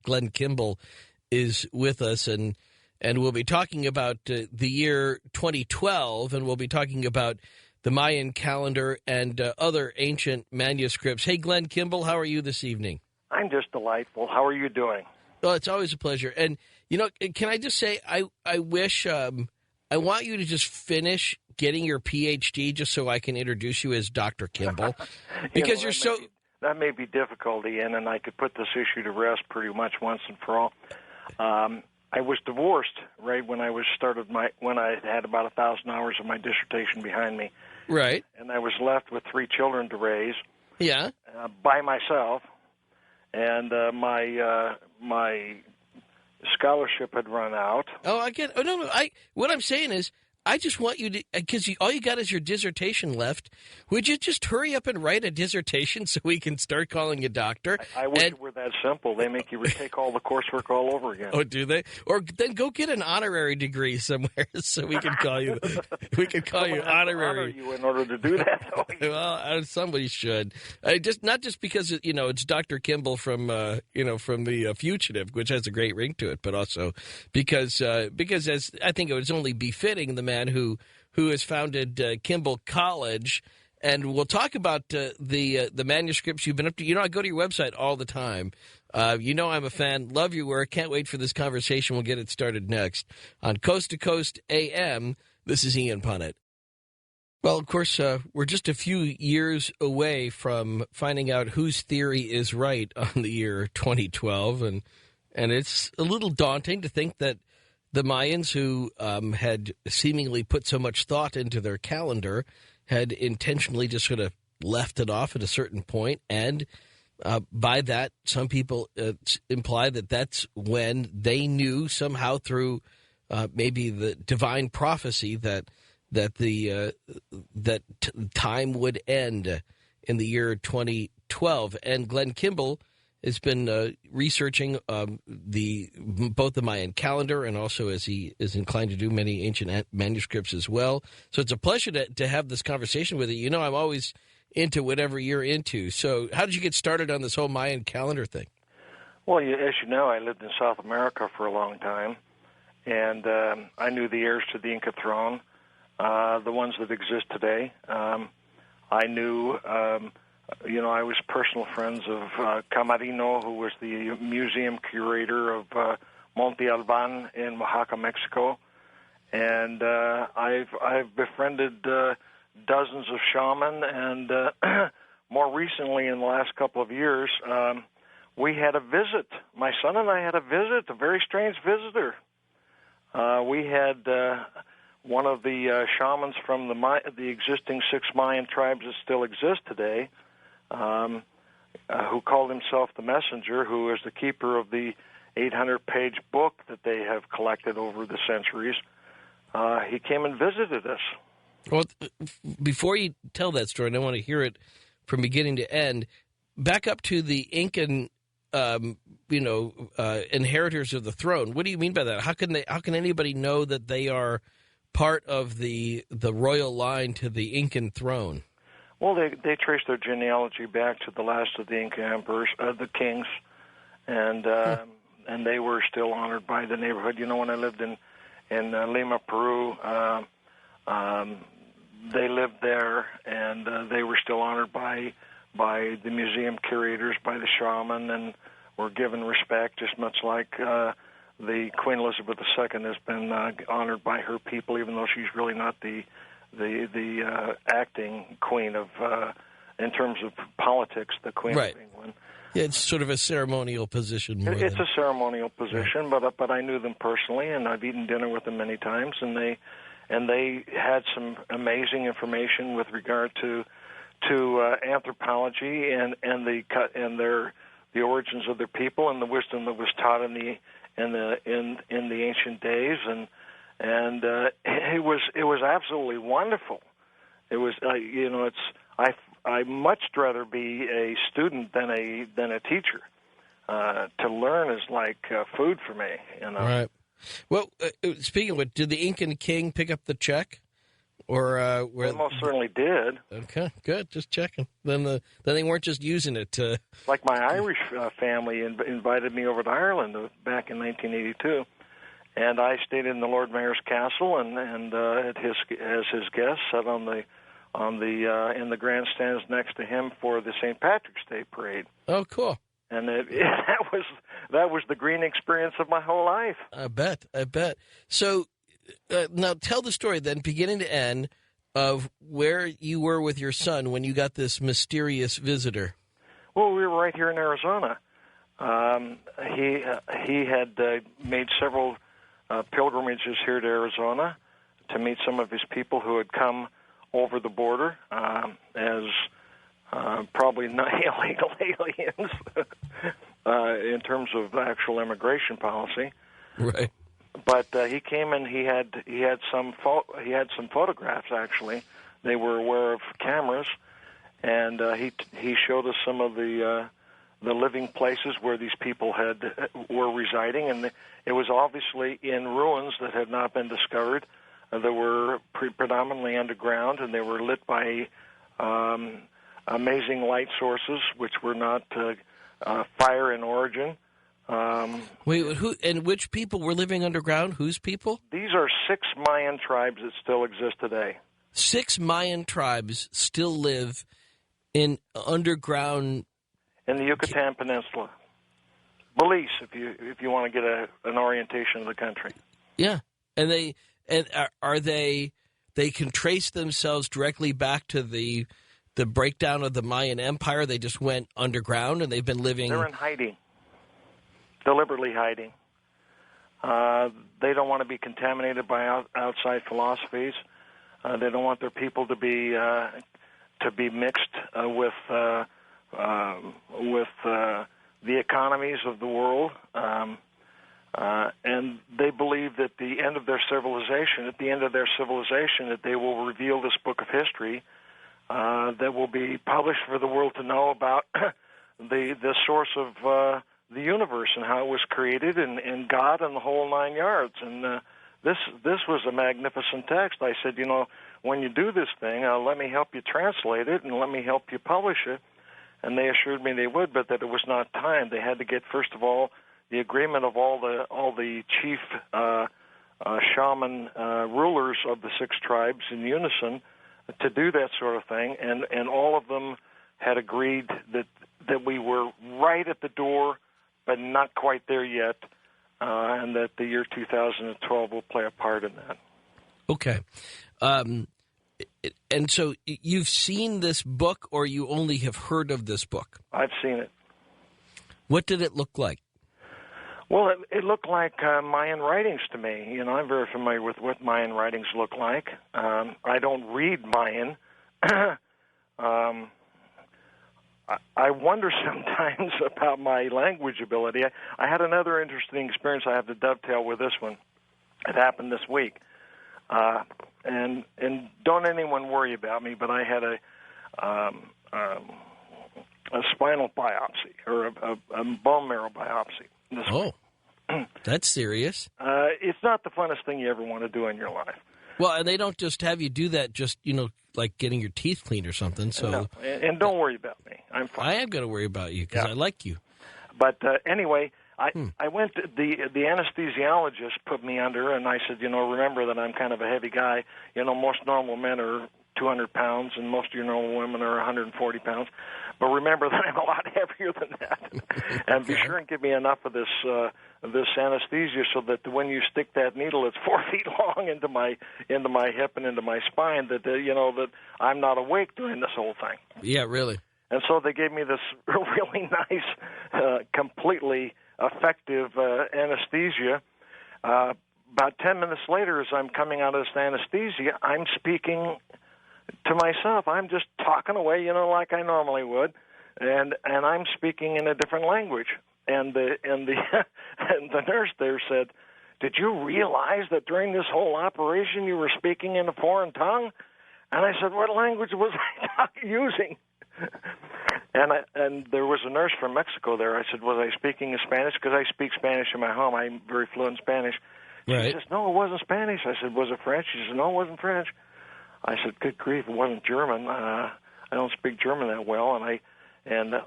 Glenn Kimball is with us, and we'll be talking about the year 2012, and we'll be talking about the Mayan calendar and other ancient manuscripts. Hey, Glenn Kimball, how are you this evening? I'm just delightful. How are you doing? Well, it's always a pleasure. And, can I just say, I wish, I want you to just finish getting your PhD just so I can introduce you as Dr. Kimball. Because you're so... That may be difficult, Ian, and I could put this issue to rest pretty much once and for all. I was divorced right when I when I had about 1,000 hours of my dissertation behind me. Right. And I was left with 3 children to raise. Yeah. By myself. And my scholarship had run out. Oh, I get. Oh no. What I'm saying is, I just want you to, because all you got is your dissertation left. Would you just hurry up and write a dissertation so we can start calling you doctor? I wish it were that simple. They make you retake all the coursework all over again. Oh, do they? Or then go get an honorary degree somewhere so we can call you. We can call you honorary. Honor you in order to do that. Well, somebody should. Not just because it's Dr. Kimball from the Fugitive, which has a great ring to it, but also because as I think it was only befitting the man who has founded Kimball College. And we'll talk about the manuscripts you've been up to. I go to your website all the time. I'm a fan. Love your work. Can't wait for this conversation. We'll get it started next. On Coast to Coast AM, this is Ian Punnett. Well, of course, we're just a few years away from finding out whose theory is right on the year 2012. And it's a little daunting to think that the Mayans, who had seemingly put so much thought into their calendar, had intentionally just sort of left it off at a certain point. And by that, some people imply that that's when they knew somehow through maybe the divine prophecy that time would end in the year 2012. And Glenn Kimball has been researching both the Mayan calendar and also, as he is inclined to do, many ancient manuscripts as well. So it's a pleasure to have this conversation with you. I'm always into whatever you're into. So how did you get started on this whole Mayan calendar thing? Well, as you know, I lived in South America for a long time, and I knew the heirs to the Inca throne, the ones that exist today. I knew... I was personal friends of Camarino, who was the museum curator of Monte Alban in Oaxaca, Mexico, and I've befriended dozens of shaman, and more recently, in the last couple of years, we had a visit. My son and I had a visit, a very strange visitor. We had one of the shamans from the existing 6 Mayan tribes that still exist today, who called himself the Messenger, who is the keeper of the 800-page book that they have collected over the centuries. He came and visited us. Well, before you tell that story, and I want to hear it from beginning to end, back up to the Incan, inheritors of the throne. What do you mean by that? How can anybody know that they are part of the royal line to the Incan throne? Well, they trace their genealogy back to the last of the Inca emperors, the kings, and they were still honored by the neighborhood. When I lived in Lima, Peru, they lived there, and they were still honored by the museum curators, by the shaman, and were given respect, just much like the Queen Elizabeth II has been honored by her people, even though she's really not the acting queen of, in terms of politics, the Queen right. of England. Yeah, it's sort of a ceremonial position. It's a ceremonial position, right. but I knew them personally, and I've eaten dinner with them many times, and they had some amazing information with regard to anthropology and the origins of their people and the wisdom that was taught in the ancient days, and it was absolutely wonderful. It was I much rather be a student than a teacher. To learn is like food for me. Right. Well, speaking of it, did the Incan king pick up the check? Or They most certainly did. Okay, good. Just checking. Then they weren't just using it to. Like my Irish family invited me over to Ireland back in 1982, and I stayed in the Lord Mayor's castle and as his guest, sat in the grandstands next to him for the St. Patrick's Day parade. Oh, cool. And that was the green experience of my whole life. I bet. So now tell the story then, beginning to end, of where you were with your son when you got this mysterious visitor. Well, we were right here in Arizona. He had made several pilgrimages here to Arizona to meet some of his people who had come over the border as probably not illegal aliens in terms of actual immigration policy. Right. But he came and he had some photographs. Actually, they were aware of cameras, and he showed us some of the living places where these people were residing, and it was obviously in ruins that had not been discovered. They were predominantly underground, and they were lit by amazing light sources, which were not fire in origin. Wait, who and which people were living underground? Whose people? These are 6 Mayan tribes that still exist today. 6 Mayan tribes still live in underground in the Yucatan Peninsula. Belize, if you want to get an orientation of the country. Yeah, and are they can trace themselves directly back to the breakdown of the Mayan Empire. They just went underground, and they've been living. They're in hiding, deliberately hiding. They don't want to be contaminated by outside philosophies. They don't want their people to be mixed with the economies of the world. And they believe that at the end of their civilization, that they will reveal this book of history that will be published for the world to know about the source of the universe and how it was created, and God and the whole 9 yards. And this was a magnificent text. I said, when you do this thing, let me help you translate it and let me help you publish it. And they assured me they would, but that it was not time. They had to get, first of all, the agreement of all the chief shaman rulers of the 6 tribes in unison to do that sort of thing, and all of them had agreed that we were right at the door, but not quite there yet, and that the year 2012 will play a part in that. Okay. And so you've seen this book, or you only have heard of this book? I've seen it. What did it look like? Well, it looked like Mayan writings to me. I'm very familiar with what Mayan writings look like. I don't read Mayan. I wonder sometimes about my language ability. I had another interesting experience I have to dovetail with this one. It happened this week. And don't anyone worry about me, but I had a spinal biopsy, or a bone marrow biopsy. Oh, that's serious. It's not the funnest thing you ever want to do in your life. Well, and they don't just have you do that just, like getting your teeth cleaned or something. So, no. And don't worry about me. I'm fine. I am going to worry about you because I like you. But anyway, I went to the anesthesiologist put me under, and I said, remember that I'm kind of a heavy guy. Most normal men are 200 pounds, and most of your normal women are 140 pounds. But remember that I'm a lot heavier than that. And be sure and give me enough of this anesthesia so that when you stick that needle, it's 4 feet long into my hip and into my spine, that that I'm not awake during this whole thing. Yeah, really. And so they gave me this really nice, completely effective anesthesia. About 10 minutes later, as I'm coming out of this anesthesia, I'm speaking to myself. I'm just talking away, like I normally would, and I'm speaking in a different language. And the and the nurse there said, "Did you realize that during this whole operation you were speaking in a foreign tongue?" And I said, "What language was I using?" And there was a nurse from Mexico there. I said, "Was I speaking in Spanish?" Because I speak Spanish in my home. I'm very fluent in Spanish. She says, "No, it wasn't Spanish." I said, "Was it French?" She said, "No, it wasn't French." I said, good grief, it wasn't German. I don't speak German that well, and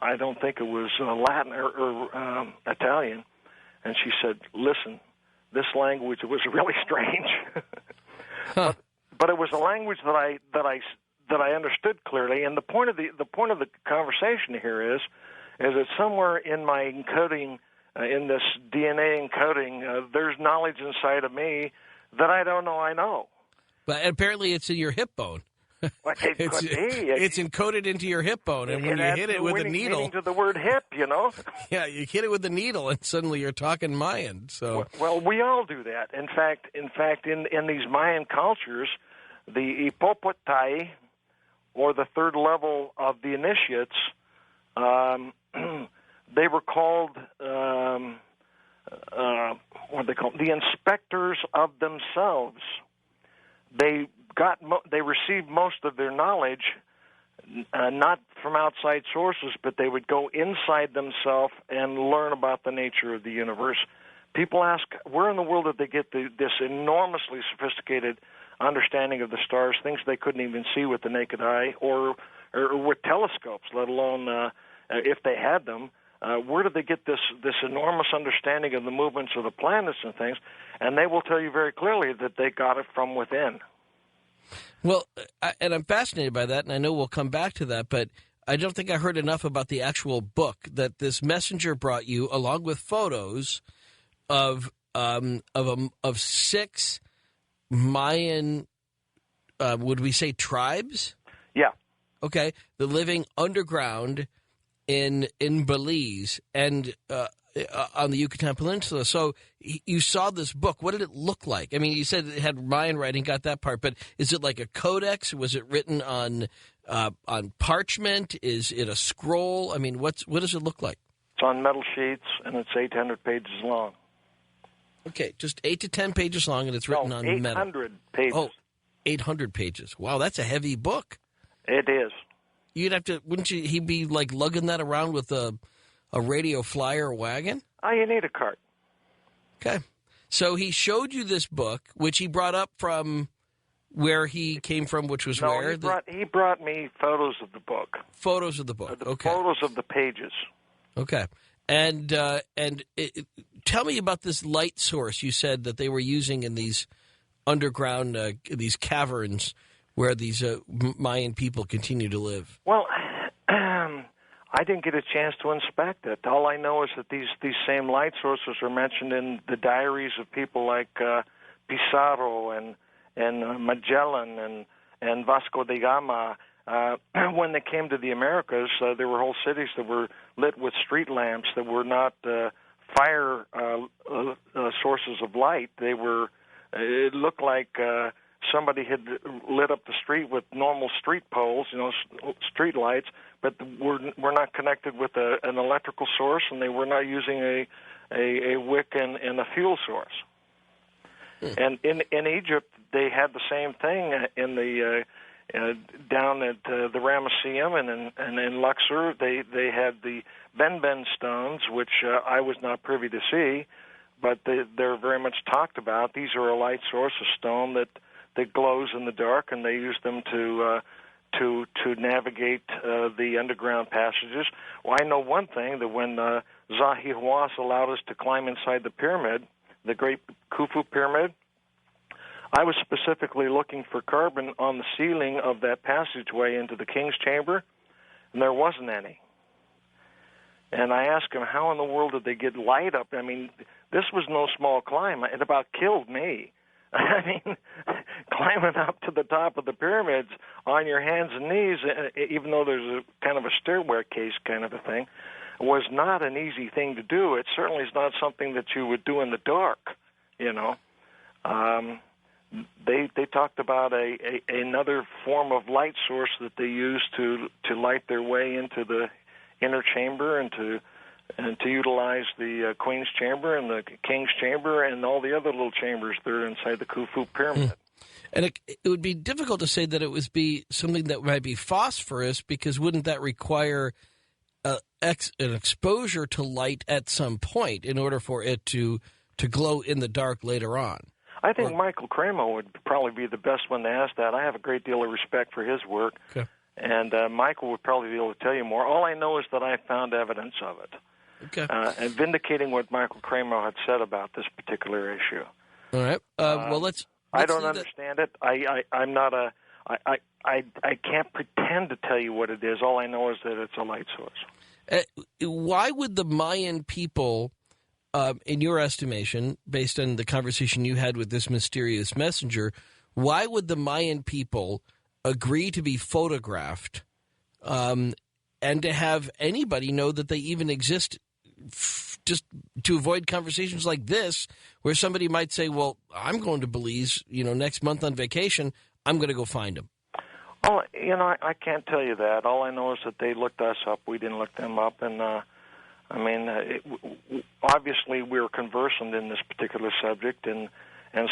I don't think it was Latin or Italian. And she said, listen, this language was really strange. Huh. But it was a language that I understood clearly. And the point of the conversation here is that somewhere in my encoding, in this DNA encoding, there's knowledge inside of me that I don't know I know. But apparently it's in your hip bone. It's encoded into your hip bone, and when you hit it with a needle, meaning to the word hip, yeah, you hit it with the needle, and suddenly you're talking Mayan. So, well, we all do that. In fact, in these Mayan cultures, the Ipopotai, or the third level of the initiates, they were called what are they called? The inspectors of themselves. They received most of their knowledge not from outside sources, but they would go inside themselves and learn about the nature of the universe. People ask, where in the world did they get this enormously sophisticated understanding of the stars, things they couldn't even see with the naked eye or with telescopes, let alone if they had them? Where did they get this enormous understanding of the movements of the planets and things? And they will tell you very clearly that they got it from within. Well, and I'm fascinated by that, and I know we'll come back to that, but I don't think I heard enough about the actual book that this messenger brought you, along with photos of 6 Mayan, would we say tribes? Yeah. Okay, the living underground in Belize and on the Yucatan Peninsula. So you saw this book. What did it look like? I mean, you said it had Mayan writing, got that part, but is it like a codex? Was it written on parchment? Is it a scroll? I mean, what does it look like? It's on metal sheets, and it's 800 pages long. Okay, just 8 to 10 pages long, and it's written on 800 metal. 800 pages. Oh, 800 pages. Wow, that's a heavy book. It is. You'd have to, wouldn't you? He'd be like lugging that around with a radio flyer wagon? Oh, you need a cart. Okay. So he showed you this book, which he brought up from where he came from, which was where? He brought me photos of the book. Photos of the book. Okay. Photos of the pages. Okay. And tell me about this light source you said that they were using in these underground, these caverns where these Mayan people continue to live. Well, I didn't get a chance to inspect it. All I know is that these same light sources are mentioned in the diaries of people like Pizarro and Magellan and Vasco da Gama. When they came to the Americas, there were whole cities that were lit with street lamps that were not fire sources of light. They were. It looked like somebody had lit up the street with normal street poles, street lights, but were not connected with an electrical source, and they were not using a wick and a fuel source. And in Egypt, they had the same thing in the down at the Ramesseum and in Luxor. They had the Ben stones, which I was not privy to see, but they're very much talked about. These are a light source of stone that glows in the dark, and they use them to navigate the underground passages. Well, I know one thing, that when Zahi Hawass allowed us to climb inside the pyramid, the Great Khufu Pyramid, I was specifically looking for carbon on the ceiling of that passageway into the King's Chamber, and there wasn't any. And I asked him, how in the world did they get light up? I mean, this was no small climb. It about killed me. I mean, climbing up to the top of the pyramids on your hands and knees, even though there's a kind of a staircase kind of a thing, was not an easy thing to do. It certainly is not something that you would do in the dark, They talked about another form of light source that they used to light their way into the inner chamber and to utilize the Queen's Chamber and the King's Chamber and all the other little chambers that are inside the Khufu Pyramid. And it would be difficult to say that it would be something that might be phosphorus, because wouldn't that require an exposure to light at some point in order for it to glow in the dark later on? I think Michael Kramer would probably be the best one to ask that. I have a great deal of respect for his work, Okay. and Michael would probably be able to tell you more. All I know is that I found evidence of it, Okay. and vindicating what Michael Kramer had said about this particular issue. All right. Well, let's I don't leave understand it. I'm not a. I can't pretend to tell you what it is. All I know is that it's a light source. Why would the Mayan people, in your estimation, based on the conversation you had with this mysterious messenger, why would the Mayan people agree to be photographed and to have anybody know that they even exist, just to avoid conversations like this where somebody might say, well, I'm going to Belize, next month on vacation. I'm going to go find them. Oh, I can't tell you that. All I know is that they looked us up. We didn't look them up. And, obviously we were conversant in this particular subject, and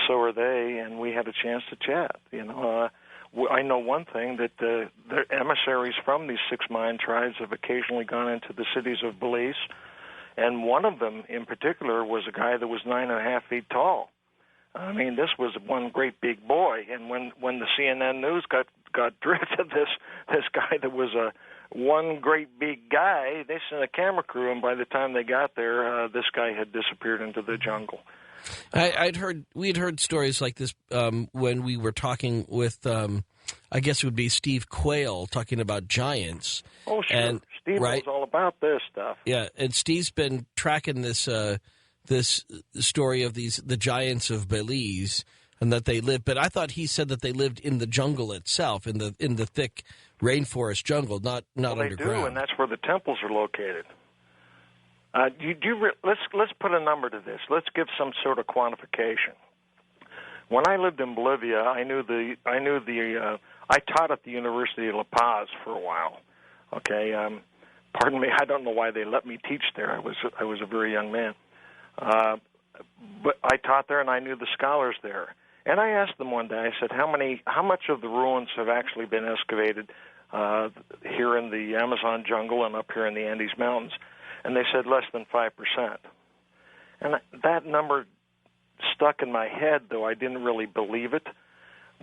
so are they, and we had a chance to chat. I know one thing, that the emissaries from these 6 Mayan tribes have occasionally gone into the cities of Belize, and one of them in particular was a guy that was 9.5 feet tall. I mean, this was one great big boy, and when the CNN News got drift of this guy that was one great big guy, they sent a camera crew, and by the time they got there, this guy had disappeared into the jungle. We'd heard stories like this when we were talking with, I guess it would be Steve Quayle, talking about giants. Oh, sure. And, Steve knows all about this stuff. Yeah, and Steve's been tracking this story of the giants of Belize, and that they live. But I thought he said that they lived in the jungle itself, in the thick rainforest jungle, not underground. They do, and that's where the temples are located. Let's put a number to this. Let's give some sort of quantification. When I lived in Bolivia, I taught at the University of La Paz for a while. Okay, pardon me, I don't know why they let me teach there. I was a very young man, but I taught there, and I knew the scholars there. And I asked them one day. I said, how much of the ruins have actually been excavated here in the Amazon jungle and up here in the Andes Mountains? And they said less than 5%. And that number stuck in my head, though I didn't really believe it.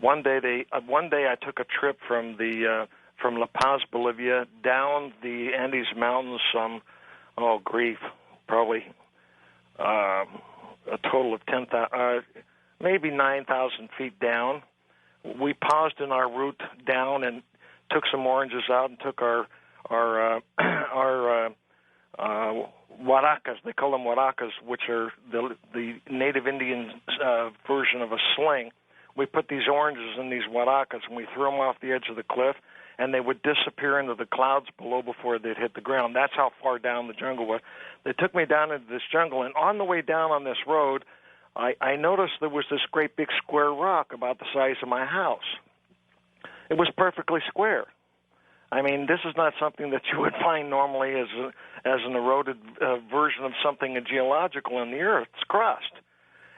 One day I took a trip from La Paz, Bolivia, down the Andes Mountains. Probably a total of 10,000, maybe 9,000 feet down. We paused in our route down and took some oranges out and took our huaracas. They call them huaracas, which are the native Indian version of a sling. We put these oranges in these huaracas, and we threw them off the edge of the cliff, and they would disappear into the clouds below before they'd hit the ground. That's how far down the jungle was. They took me down into this jungle, and on the way down on this road, I noticed there was this great big square rock about the size of my house. It was perfectly square. I mean, this is not something that you would find normally as an eroded version of something geological in the Earth's crust.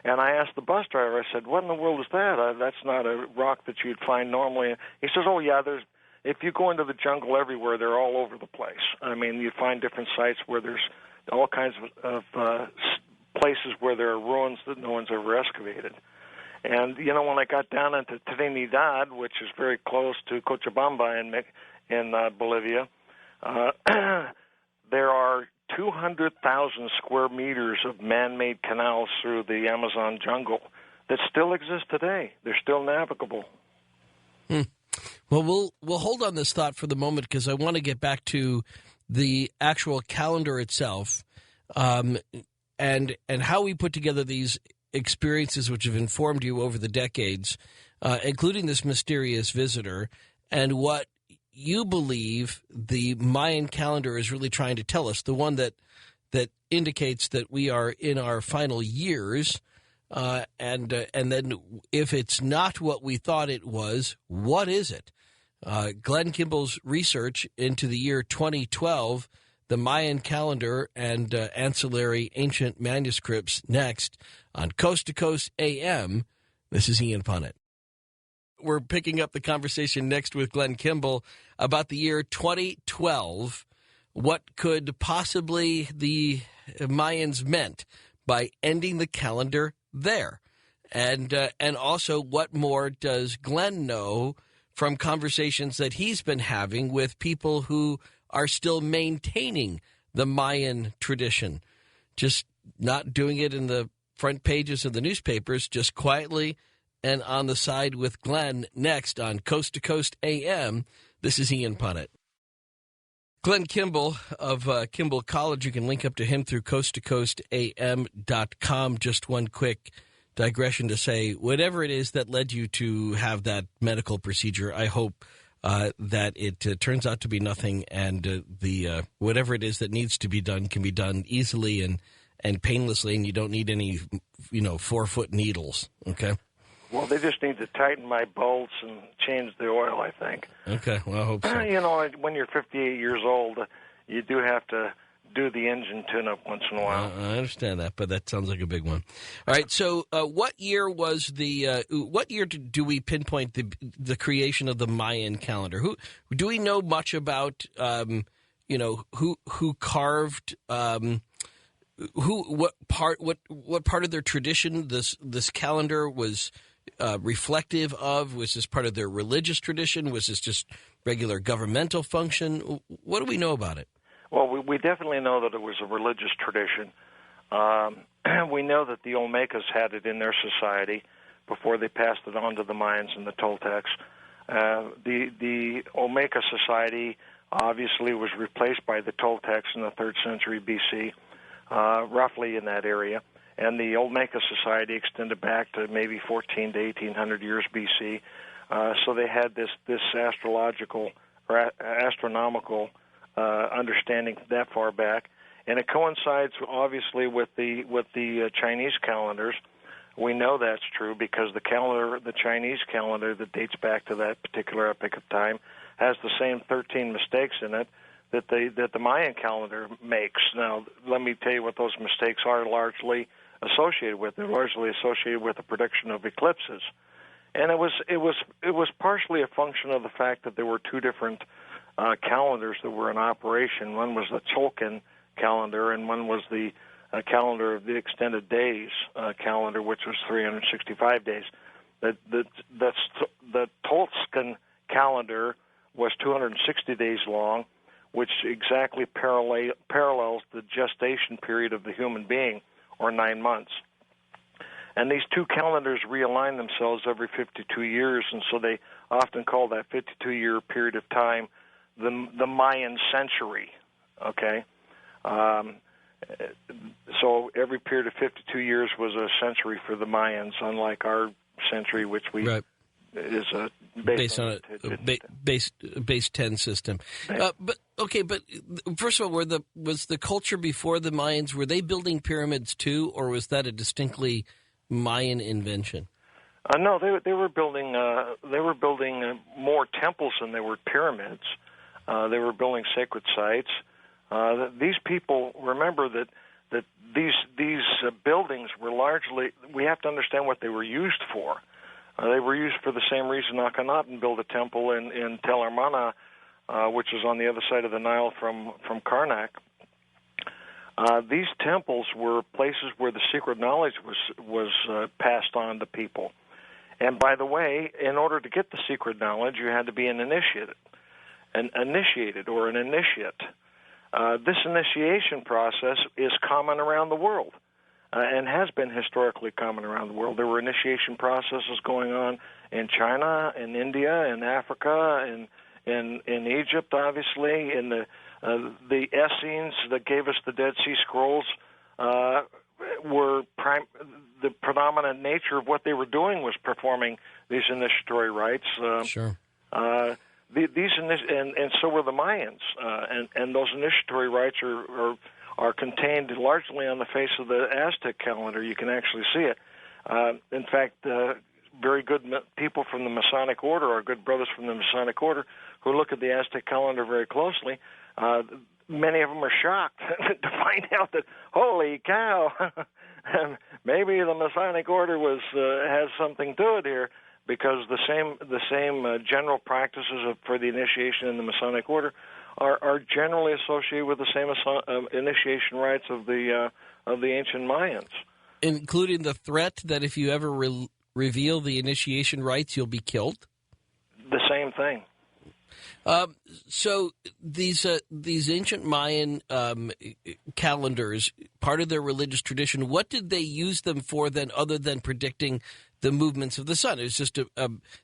And I asked the bus driver, I said, what in the world is that? That's not a rock that you'd find normally. He says, oh, yeah, if you go into the jungle everywhere, they're all over the place. I mean, you find different sites where there's all kinds of places where there are ruins that no one's ever excavated. And, when I got down into Trinidad, which is very close to Cochabamba in Bolivia, there are 200,000 square meters of man-made canals through the Amazon jungle that still exist today. They're still navigable. Well, we'll hold on this thought for the moment, because I want to get back to the actual calendar itself, and how we put together these experiences which have informed you over the decades, including this mysterious visitor, and what you believe the Mayan calendar is really trying to tell us, the one that indicates that we are in our final years, and then if it's not what we thought it was, what is it? Glenn Kimball's research into the year 2012, the Mayan calendar and ancillary ancient manuscripts, next on Coast to Coast AM. This is Ian Punnett. We're picking up the conversation next with Glenn Kimball about the year 2012. What could possibly the Mayans meant by ending the calendar there? And also, what more does Glenn know from conversations that he's been having with people who are still maintaining the Mayan tradition, just not doing it in the front pages of the newspapers, just quietly and on the side with Glenn next on Coast to Coast AM. This is Ian Punnett. Glenn Kimball of Kimball College. You can link up to him through coasttocoastam.com. Just one quick digression to say, whatever it is that led you to have that medical procedure, I hope that it turns out to be nothing, and the whatever it is that needs to be done can be done easily and painlessly, and you don't need any 4-foot needles. Okay. Well, they just need to tighten my bolts and change the oil, I think. Okay, well, I hope so. When you're 58 years old, you do have to do the engine tune-up once in a while. I understand that, but that sounds like a big one. All right, so what year was what year do we pinpoint the creation of the Mayan calendar? Who do we know much about? Who carved? What part of their tradition this calendar was reflective of? Was this part of their religious tradition? Was this just regular governmental function? What do we know about it? Well, we definitely know that it was a religious tradition. We know that the Olmecas had it in their society before they passed it on to the Mayans and the Toltecs. The Olmeca society obviously was replaced by the Toltecs in the 3rd century BC, roughly in that area. And the Olmeca society extended back to maybe 14 to 1800 years BC. So they had this astrological or astronomical understanding that far back, and it coincides obviously with the Chinese calendars. We know that's true because the Chinese calendar that dates back to that particular epoch of time has the same 13 mistakes in it that the Mayan calendar makes. Now, let me tell you what those mistakes are largely associated with. They're largely associated with the prediction of eclipses, and it was partially a function of the fact that there were two different calendars that were in operation. One was the Tzolk'in calendar, and one was the calendar of the extended days calendar, which was 365 days. The Tzolk'in calendar was 260 days long, which exactly parallels the gestation period of the human being, or 9 months. And these two calendars realign themselves every 52 years, and so they often call that 52-year period of time the Mayan century, okay? So every period of 52 years was a century for the Mayans, unlike our century, which is based on a base 10 system. But first of all, was the culture before the Mayans, were they building pyramids too, or was that a distinctly Mayan invention? No, they were building more temples than they were pyramids. They were building sacred sites. These people, remember that these buildings were largely, we have to understand what they were used for. They were used for the same reason Akhenaten built a temple in Tel Armana, which is on the other side of the Nile from Karnak. These temples were places where the secret knowledge was passed on to people. And by the way, in order to get the secret knowledge, you had to be an initiated or an initiate. This initiation process is common around the world and has been historically common around the world. There were initiation processes going on in China, in India, in Africa, in Egypt, obviously. In the Essenes that gave us the Dead Sea Scrolls were the predominant nature of what they were doing was performing these initiatory rites. Sure. And so were the Mayans, and those initiatory rites are contained largely on the face of the Aztec calendar. You can actually see it. In fact, very good people from the Masonic Order, our good brothers from the Masonic Order, who look at the Aztec calendar very closely, many of them are shocked to find out that, holy cow, maybe the Masonic Order has something to it here, because the same general practices for the initiation in the Masonic Order are generally associated with the same initiation rites of the ancient Mayans. Including the threat that if you ever reveal the initiation rites, you'll be killed? The same thing. So these ancient Mayan calendars, part of their religious tradition, what did they use them for then, other than predicting the movements of the sun? It was just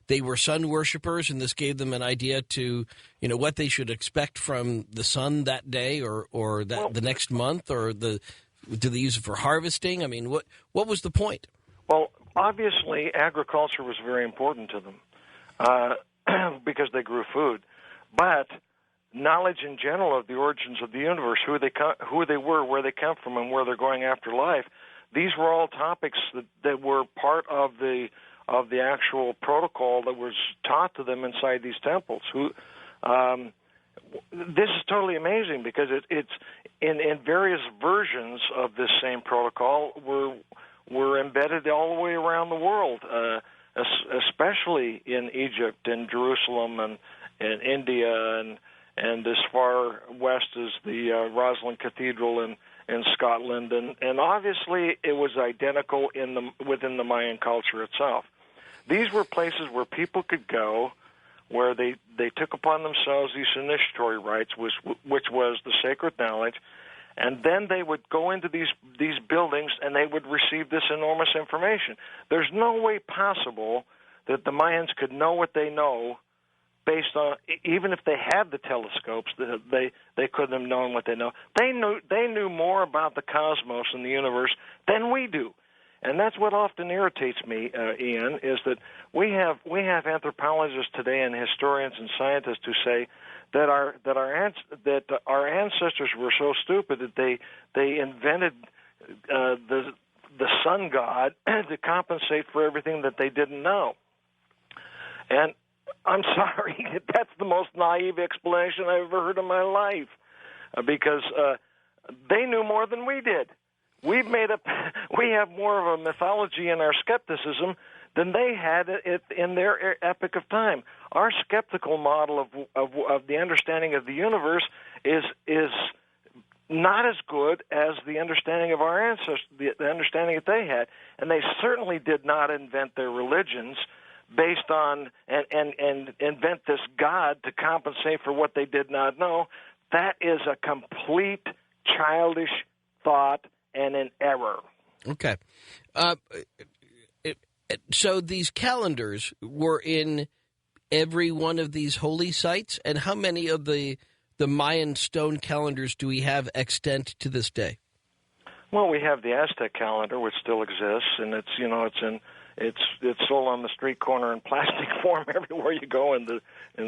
they were sun worshippers, and this gave them an idea to what they should expect from the sun that day, or the next month, or do they use it for harvesting? I mean, what was the point? Well, obviously, agriculture was very important to them because they grew food. But knowledge in general of the origins of the universe, who they were, where they come from, and where they're going after life, these were all topics that were part of the actual protocol that was taught to them inside these temples. This is totally amazing because it's in various versions of this same protocol were embedded all the way around the world, especially in Egypt and Jerusalem and India and as far west as the Rosslyn Cathedral in Scotland, and obviously it was identical within the Mayan culture itself. These were places where people could go, where they took upon themselves these initiatory rites, which was the sacred knowledge, and then they would go into these buildings and they would receive this enormous information. There's no way possible that the Mayans could know what they know based on, even if they had the telescopes, they couldn't have known what they know. They knew more about the cosmos and the universe than we do, and that's what often irritates me, Ian, is that we have anthropologists today and historians and scientists who say that our ancestors were so stupid that they invented the sun god to compensate for everything that they didn't know, and I'm sorry, that's the most naive explanation I've ever heard in my life, because they knew more than we did. We have more of a mythology in our skepticism than they had in their epoch of time. Our skeptical model of the understanding of the universe is not as good as the understanding of our ancestors, the understanding that they had, and they certainly did not invent their religions based on and invent this God to compensate for what they did not know. That is a complete childish thought and an error. Okay. So these calendars were in every one of these holy sites, and how many of the Mayan stone calendars do we have extant to this day? Well, we have the Aztec calendar, which still exists, and it's sold on the street corner in plastic form everywhere you go in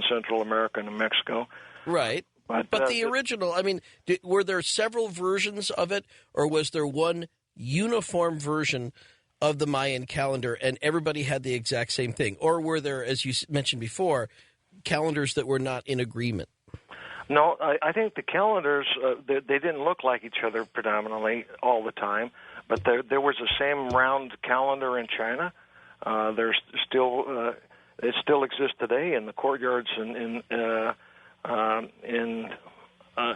Central America and in Mexico. Right. But the original, I mean, were there several versions of it, or was there one uniform version of the Mayan calendar and everybody had the exact same thing? Or were there, as you mentioned before, calendars that were not in agreement? No, I think the calendars, they didn't look like each other predominantly all the time. But there was the same round calendar in China. There's still it still exists today in the courtyards in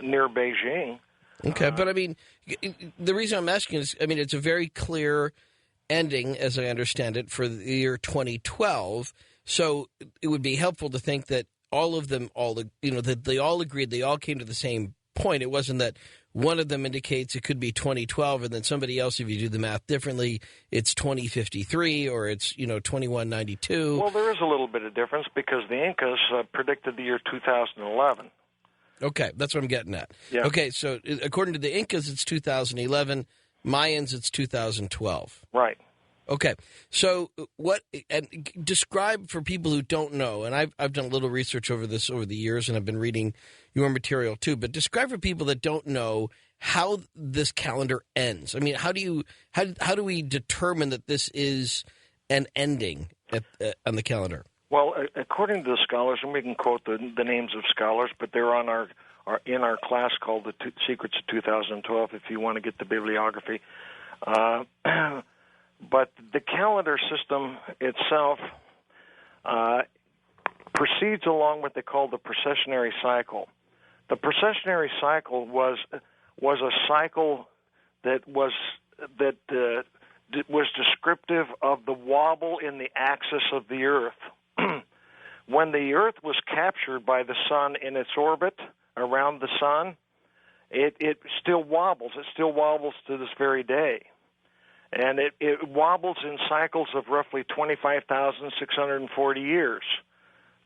near Beijing. Okay, but I mean, the reason I'm asking is, I mean, it's a very clear ending, as I understand it, for the year 2012. So it would be helpful to think that all of them, that they all agreed, they all came to the same point. It wasn't that one of them indicates it could be 2012, and then somebody else, if you do the math differently, it's 2053 or it's 2192. Well, there is a little bit of difference because the Incas predicted the year 2011. Okay, that's what I'm getting at. Yeah. Okay, so according to the Incas, it's 2011. Mayans, it's 2012. Right. Okay, so describe for people who don't know, and I've done a little research over this over the years, and I've been reading your material too. But describe for people that don't know how this calendar ends. I mean, how do we determine that this is an ending on the calendar? Well, according to the scholars, and we can quote the names of scholars, but they're on in our class called the Secrets of 2012. If you want to get the bibliography. But the calendar system itself proceeds along what they call the precessionary cycle. The precessionary cycle was a cycle that descriptive of the wobble in the axis of the Earth. When the Earth was captured by the sun in its orbit around the sun, it still wobbles. It still wobbles to this very day. And it wobbles in cycles of roughly 25,640 years.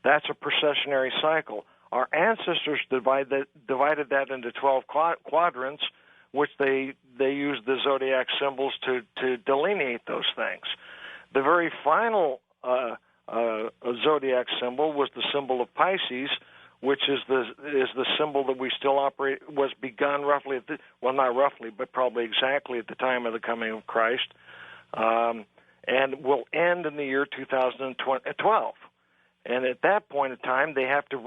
That's a precessionary cycle. Our ancestors divided that into 12 quadrants, which they used the zodiac symbols to delineate those things. The very final zodiac symbol was the symbol of Pisces, which is the symbol that we still operate, was begun roughly not roughly, but probably exactly at the time of the coming of Christ, and will end in the year 2012. And at that point in time, they have to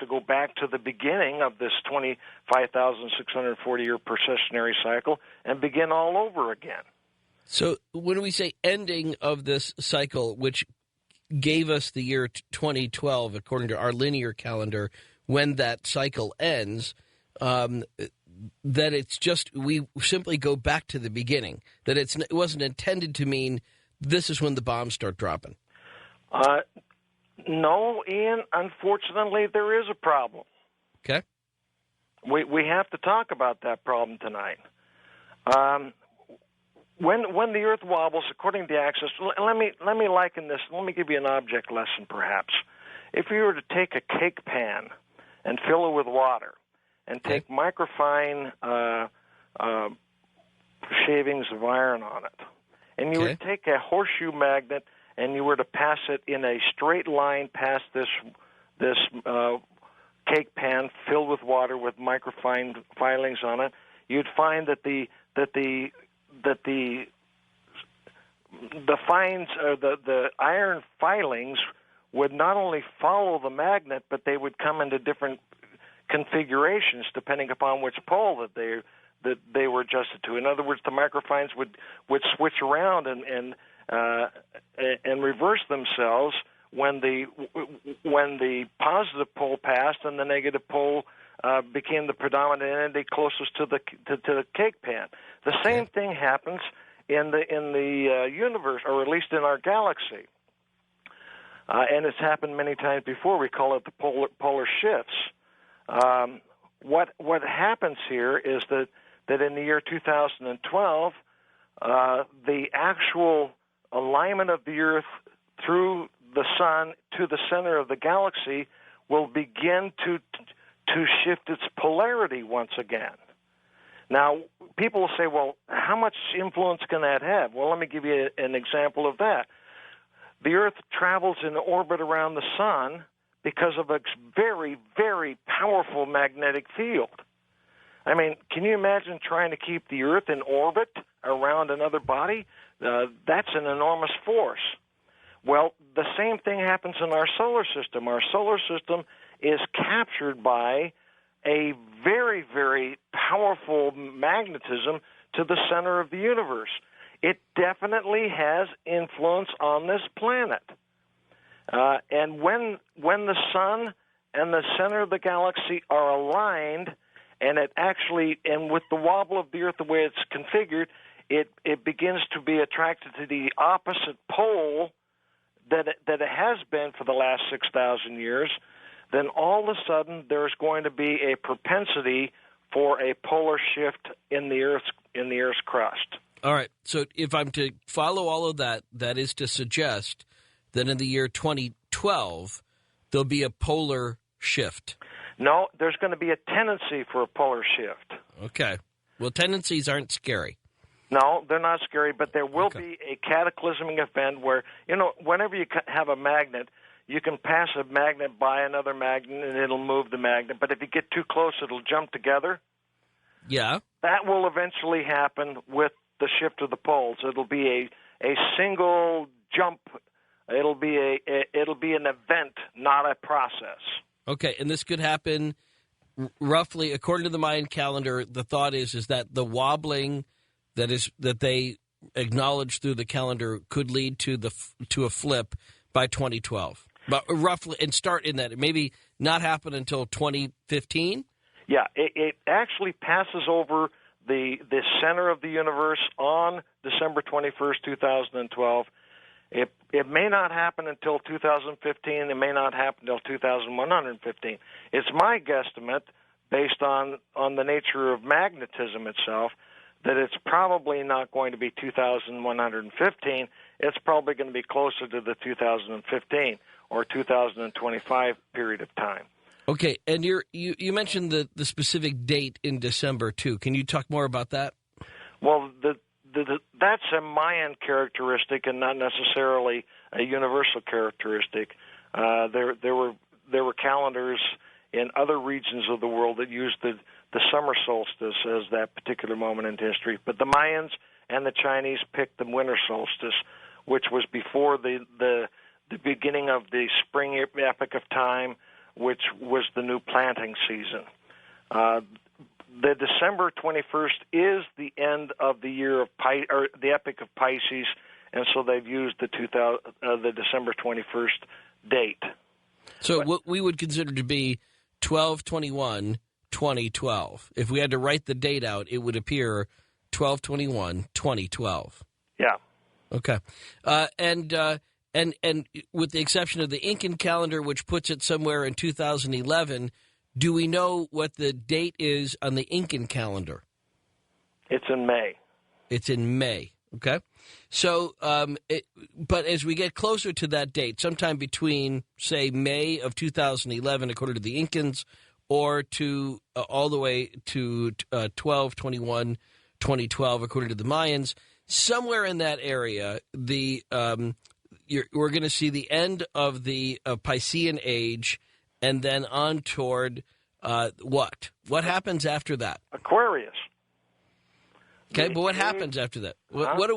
go back to the beginning of this 25,640 year precessionary cycle and begin all over again. So when we say ending of this cycle, which gave us the year 2012, according to our linear calendar, when that cycle ends, that it's just, we simply go back to the beginning, that it wasn't intended to mean this is when the bombs start dropping. No, Ian, unfortunately, there is a problem. Okay. We have to talk about that problem tonight. When the Earth wobbles, according to the axis, let me liken this. Let me give you an object lesson, perhaps. If you were to take a cake pan and fill it with water, and take microfine shavings of iron on it, and you would take a horseshoe magnet and you were to pass it in a straight line past this cake pan filled with water with microfine filings on it, you'd find that the fines, or the iron filings, would not only follow the magnet, but they would come into different configurations depending upon which pole that they were adjusted to. In other words, the microfines would switch around and reverse themselves when the positive pole passed and the negative pole became the predominant entity closest to the cake pan. The same thing happens in the universe, or at least in our galaxy, and it's happened many times before. We call it the polar shifts. What happens here is that in the year 2012, the actual alignment of the Earth through the sun to the center of the galaxy will begin to shift its polarity once again. Now, people will say, well, how much influence can that have? Well, let me give you an example of that. The Earth travels in orbit around the sun because of a very, very powerful magnetic field. I mean, can you imagine trying to keep the Earth in orbit around another body? That's an enormous force. Well, the same thing happens in our solar system. Our solar system is captured by a very, very powerful magnetism to the center of the universe. It definitely has influence on this planet. And when the sun and the center of the galaxy are aligned, and with the wobble of the Earth the way it's configured, it begins to be attracted to the opposite pole that it has been for the last 6,000 years, then all of a sudden there's going to be a propensity for a polar shift in the Earth's crust. All right. So if I'm to follow all of that, that is to suggest that in the year 2012 there'll be a polar shift. No, there's going to be a tendency for a polar shift. Okay. Well, tendencies aren't scary. No, they're not scary, but there will be a cataclysmic event where, whenever you have a magnet, you can pass a magnet by another magnet and it'll move the magnet. But if you get too close, it'll jump together. Yeah. That will eventually happen with the shift of the poles. It'll be a single jump. It'll be an event, not a process. Okay, and this could happen roughly, according to the Mayan calendar, the thought is that the wobbling that they acknowledge through the calendar could lead to a flip by 2012. But roughly, and start in that. It maybe not happen until 2015? Yeah, it actually passes over the center of the universe on December 21st, 2012. It may not happen until 2015. It may not happen until 2115. It's my guesstimate, based on the nature of magnetism itself, that it's probably not going to be 2115. It's probably going to be closer to the 2015 or 2025 period of time. Okay, and you mentioned the specific date in December, too. Can you talk more about that? Well, that's a Mayan characteristic and not necessarily a universal characteristic. There were calendars in other regions of the world that used the summer solstice as that particular moment in history. But the Mayans and the Chinese picked the winter solstice, which was before the beginning of the spring epoch of time, which was the new planting season. The December 21st is the end of the year of the epoch of Pisces, and so they've used the December 21st date. So what we would consider to be 12/21/2012. If we had to write the date out, it would appear 12/21/2012. Yeah. Okay. And with the exception of the Incan calendar, which puts it somewhere in 2011, do we know what the date is on the Incan calendar? It's in May. It's in May. Okay. So, but as we get closer to that date, sometime between, say, May of 2011, according to the Incans, or to all the way to 12/21/2012, according to the Mayans, somewhere in that area, we're going to see the end of the Piscean age, and then on toward what? What happens after that? Aquarius. Okay, but what happens after that? What's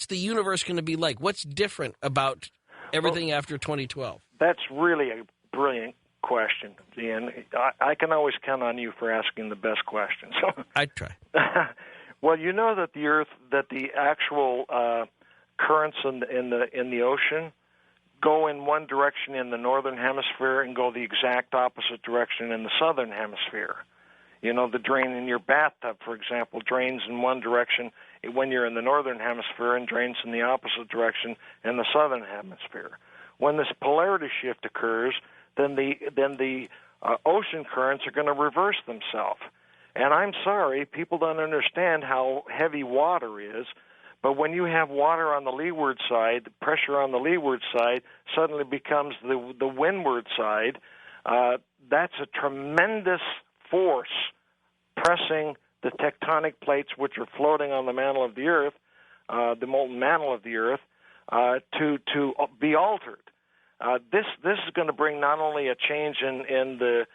the universe going to be like? What's different about everything after 2012? That's really a brilliant question, Ian. I can always count on you for asking the best questions. I try. Well, you know that the actual currents in the ocean go in one direction in the northern hemisphere and go the exact opposite direction in the southern hemisphere. You know, the drain in your bathtub, for example, drains in one direction when you're in the northern hemisphere and drains in the opposite direction in the southern hemisphere. When this polarity shift occurs, then the ocean currents are going to reverse themselves. And I'm sorry, people don't understand how heavy water is, but when you have water on the leeward side, the pressure on the leeward side suddenly becomes the windward side. That's a tremendous force pressing the tectonic plates, which are floating on the mantle of the Earth, the molten mantle of the Earth, to be altered. This is going to bring not only a change in the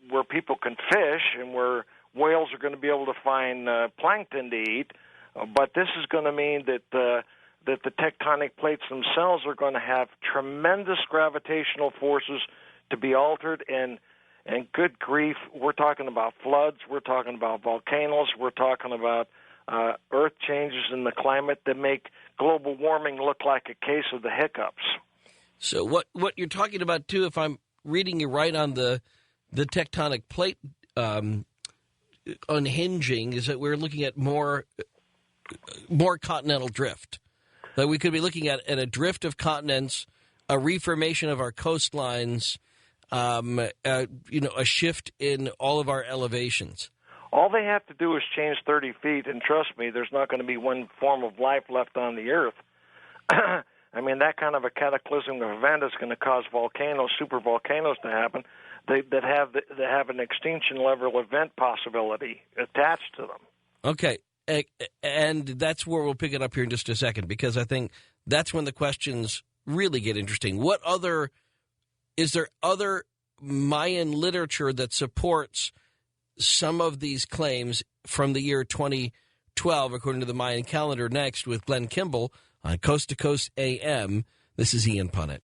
where people can fish and where whales are going to be able to find plankton to eat, but this is going to mean that the tectonic plates themselves are going to have tremendous gravitational forces to be altered, and good grief, we're talking about floods, we're talking about volcanoes, we're talking about earth changes in the climate that make global warming look like a case of the hiccups. So what you're talking about, too, if I'm reading you right on the tectonic plate unhinging, is that we're looking at more continental drift. That we could be looking at a drift of continents, a reformation of our coastlines, a shift in all of our elevations. All they have to do is change 30 feet, and trust me, there's not going to be one form of life left on the Earth. I mean, that kind of a cataclysmic event is going to cause volcanoes, super volcanoes to happen that have an extinction level event possibility attached to them. Okay, and that's where we'll pick it up here in just a second, because I think that's when the questions really get interesting. Is there other Mayan literature that supports some of these claims from the year 2012, according to the Mayan calendar? Next with Glenn Kimball on Coast to Coast AM. This is Ian Punnett.